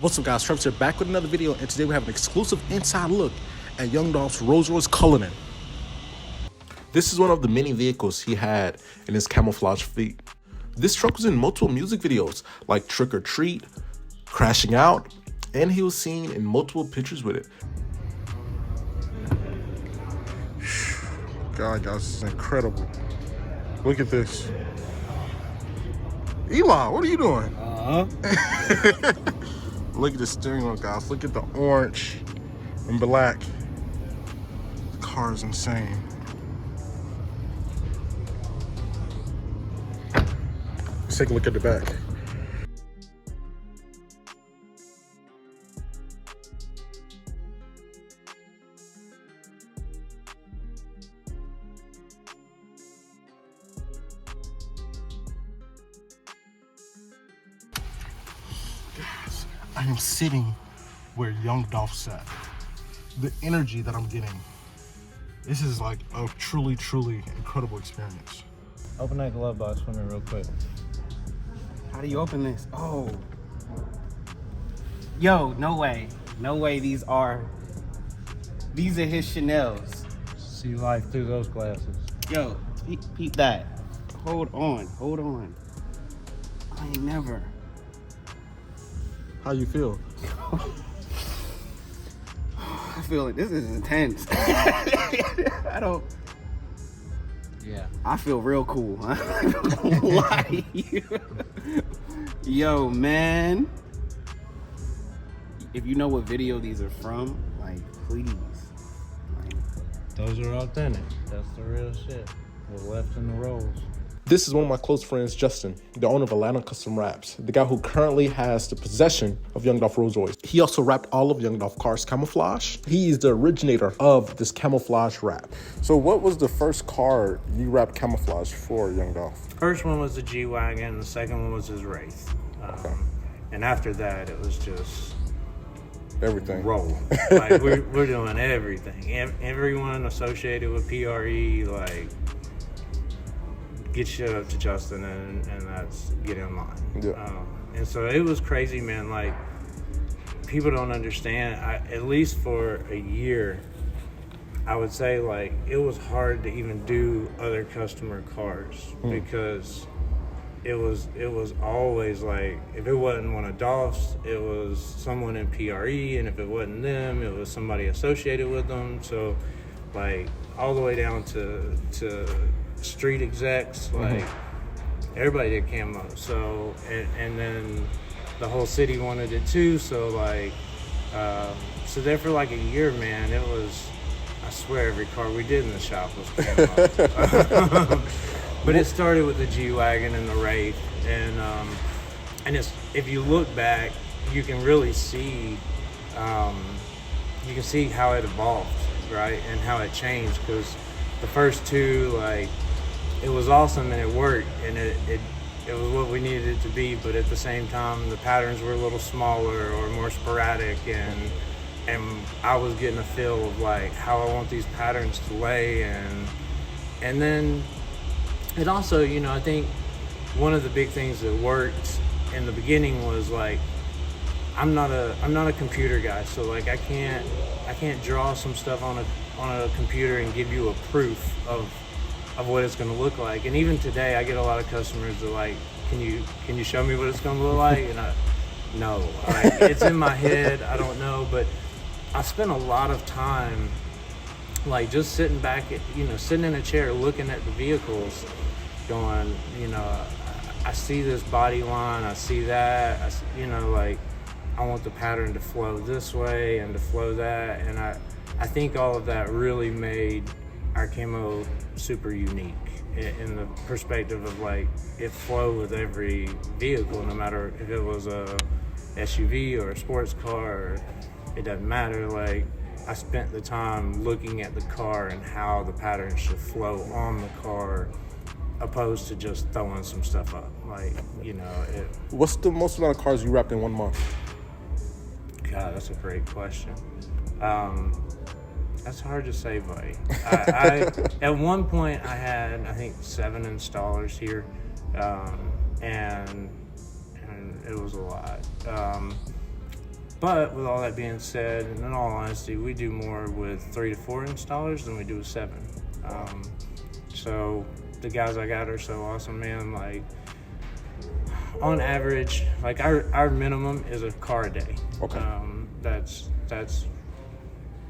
What's up, guys? Travis here, back with another video, and today we have an exclusive inside look at Young Dolph's Royce Cullinan. This is one of the many vehicles he had in his camouflage fleet. This truck was in multiple music videos like Trick or Treat, Crashing Out, and he was seen in multiple pictures with it. God, guys, this is incredible. Look at this. Eli, what are you doing? Look at the steering wheel, guys. Look at the orange and black. The car is insane. Let's take a look at the back. I am sitting where Young Dolph sat. The energy that I'm getting, this is like a truly incredible experience. Open that glove box for me real quick. How do you open this? Oh. Yo, no way. No way these are his Chanels. See life through those glasses. Yo, peep that. Hold on. I ain't never. How you feel? I feel like this is intense. I feel real cool. I'm not gonna lie to you. Yo, man. If you know what video these are from, like, please. Those are authentic. That's the real shit. We're left in the rolls. This is one of my close friends, Justin, the owner of Atlanta Custom Wraps, the guy who currently has the possession of Young Dolph Royce. He also wrapped all of Young Dolph cars camouflage. He is the originator of this camouflage wrap. So what was the first car you wrapped camouflage for, Young Dolph? First one was the G-Wagon. The second one was his Wraith. Okay. And after that, it was just Everything. roll. Like, we're doing everything. Everyone associated with PRE, like, get you up to Justin and that's get in line. Yeah. And so it was crazy, man. Like, people don't understand. At least for a year, I would say, like, it was hard to even do other customer cars because it was always like, if it wasn't one of Dolph's, it was someone in PRE, and if it wasn't them, it was somebody associated with them. So, like, all the way down to street execs, like, everybody did camo. So and then the whole city wanted it too, so like so there for like a year, man, it was, I swear, every car we did in the shop was camo. But it started with the G-Wagon and the Wraith, and it's, if you look back, you can really see how it evolved, right, and how it changed, because the first two, like, it was awesome and it worked, and it was what we needed it to be, but at the same time the patterns were a little smaller or more sporadic, and I was getting a feel of like how I want these patterns to lay, and then it also, you know, I think one of the big things that worked in the beginning was, like, I'm not a computer guy, so like I can't draw some stuff on a computer and give you a proof of what it's going to look like. And even today, I get a lot of customers that, like, can you show me what it's going to look like? And no, like, it's in my head. I don't know, but I spent a lot of time, like, just sitting back, sitting in a chair, looking at the vehicles, going, I see this body line, I see that, like, I want the pattern to flow this way and to flow that, and I think all of that really made our camo super unique in the perspective of, like, it flowed with every vehicle, no matter if it was a SUV or a sports car, it doesn't matter. Like, I spent the time looking at the car and how the pattern should flow on the car, opposed to just throwing some stuff up. Like, What's the most amount of cars you wrapped in 1 month? God, that's a great question. That's hard to say, buddy. I at one point I had, I think, 7 installers here, and it was a lot. But with all that being said, and in all honesty, we do more with 3 to 4 installers than we do with 7. So the guys I got are so awesome, man. Like, on average, like our minimum is a car a day. Okay. That's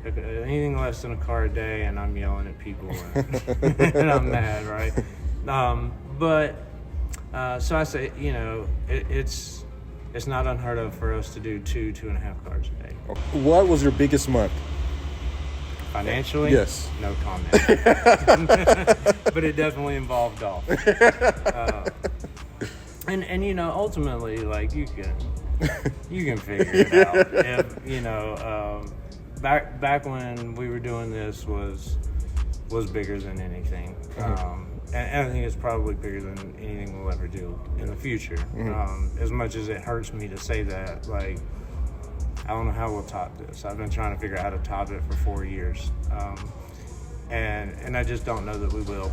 anything less than a car a day, and I'm yelling at people, and I'm mad, right? So I say, you know, it's not unheard of for us to do 2.5 cars a day. What was your biggest month? Financially? Yes. No comment. But it definitely involved Dolph. And you know, ultimately, like, you can figure it out. If, you know, back when we were doing this was bigger than anything. And I think it's probably bigger than anything we'll ever do in the future. As much as it hurts me to say that, like, I don't know how we'll top this. I've been trying to figure out how to top it for 4 years. And I just don't know that we will.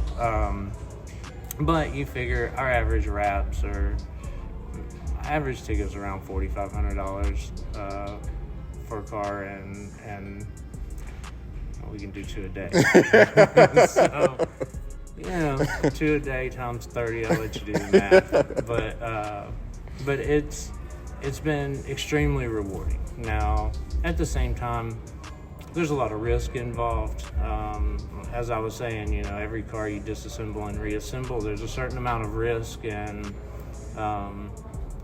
But you figure our average wraps average ticket's around $4,500 for a car, and we can do 2 a day. So, you know, 2 a day times 30, I'll let you do the math. But it's been extremely rewarding. Now, at the same time, there's a lot of risk involved. As I was saying, you know, every car you disassemble and reassemble, there's a certain amount of risk, and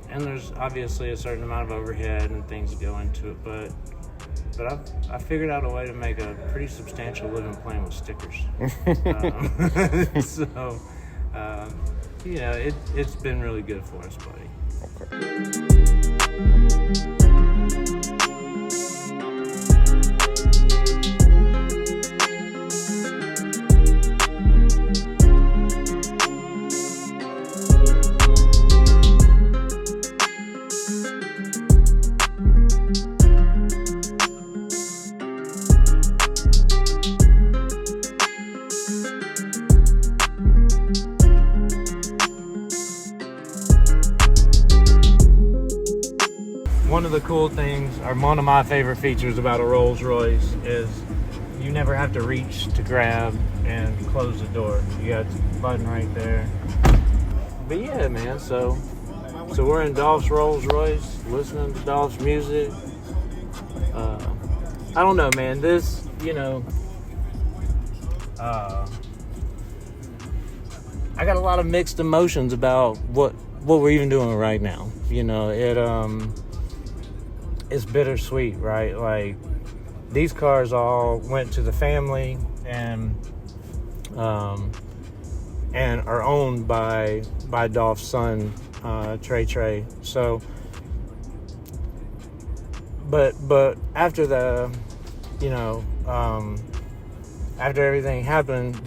there's obviously a certain amount of overhead and things that go into it. But I figured out a way to make a pretty substantial living playing with stickers. So, you know, it's been really good for us, buddy. Okay. One of the cool things, or one of my favorite features about a Rolls Royce, is you never have to reach to grab and close the door. You got the button right there. But yeah, man, so we're in Dolph's Rolls Royce, listening to Dolph's music. I don't know, man, this, you know, I got a lot of mixed emotions about what we're even doing right now. You know, it's bittersweet, right? Like, these cars all went to the family and are owned by Dolph's son, Trey. So, but after after everything happened,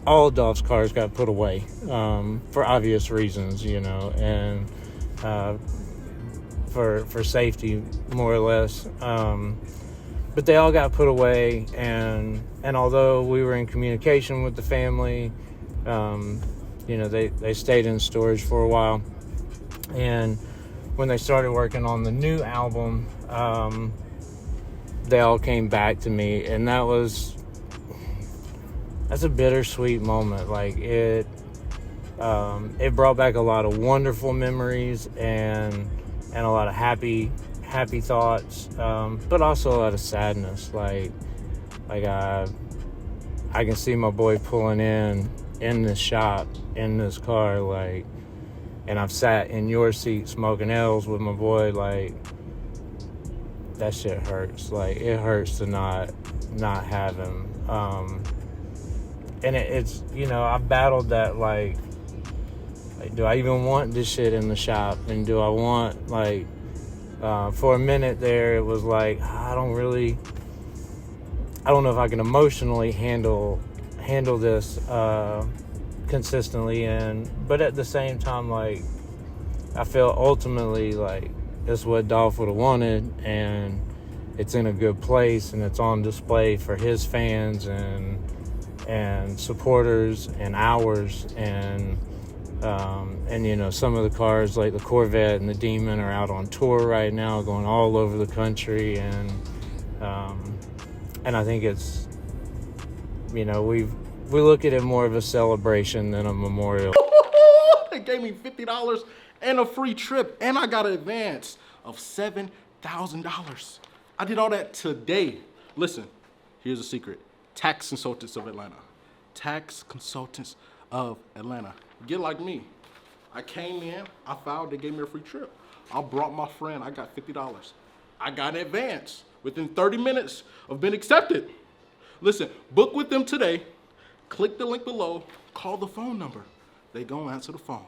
all Dolph's cars got put away for obvious reasons, you know, and for safety, more or less. But they all got put away, and although we were in communication with the family, you know, they stayed in storage for a while. And when they started working on the new album, they all came back to me, and that's a bittersweet moment. Like, it brought back a lot of wonderful memories and a lot of happy thoughts, but also a lot of sadness. Like I can see my boy pulling in this shop, in this car, like, and I've sat in your seat smoking L's with my boy. Like, that shit hurts. Like, it hurts to not have him. And it's, you know, I've battled that, like, do I even want this shit in the shop? And do I want, like, for a minute there, it was like, I don't know if I can emotionally handle this consistently. But at the same time, like, I feel ultimately like it's what Dolph would have wanted, and it's in a good place, and it's on display for his fans and supporters and ours, and And you know, some of the cars like the Corvette and the Demon are out on tour right now, going all over the country, and I think it's, you know, we look at it more of a celebration than a memorial. They gave me $50 and a free trip, and I got an advance of $7,000. I did all that today. Listen, here's a secret. Tax Consultants of Atlanta. Tax Consultants of Atlanta. Get like me. I came in, I filed, they gave me a free trip. I brought my friend, I got $50. I got an advance within 30 minutes of being accepted. Listen, book with them today. Click the link below, call the phone number. They gonna answer the phone.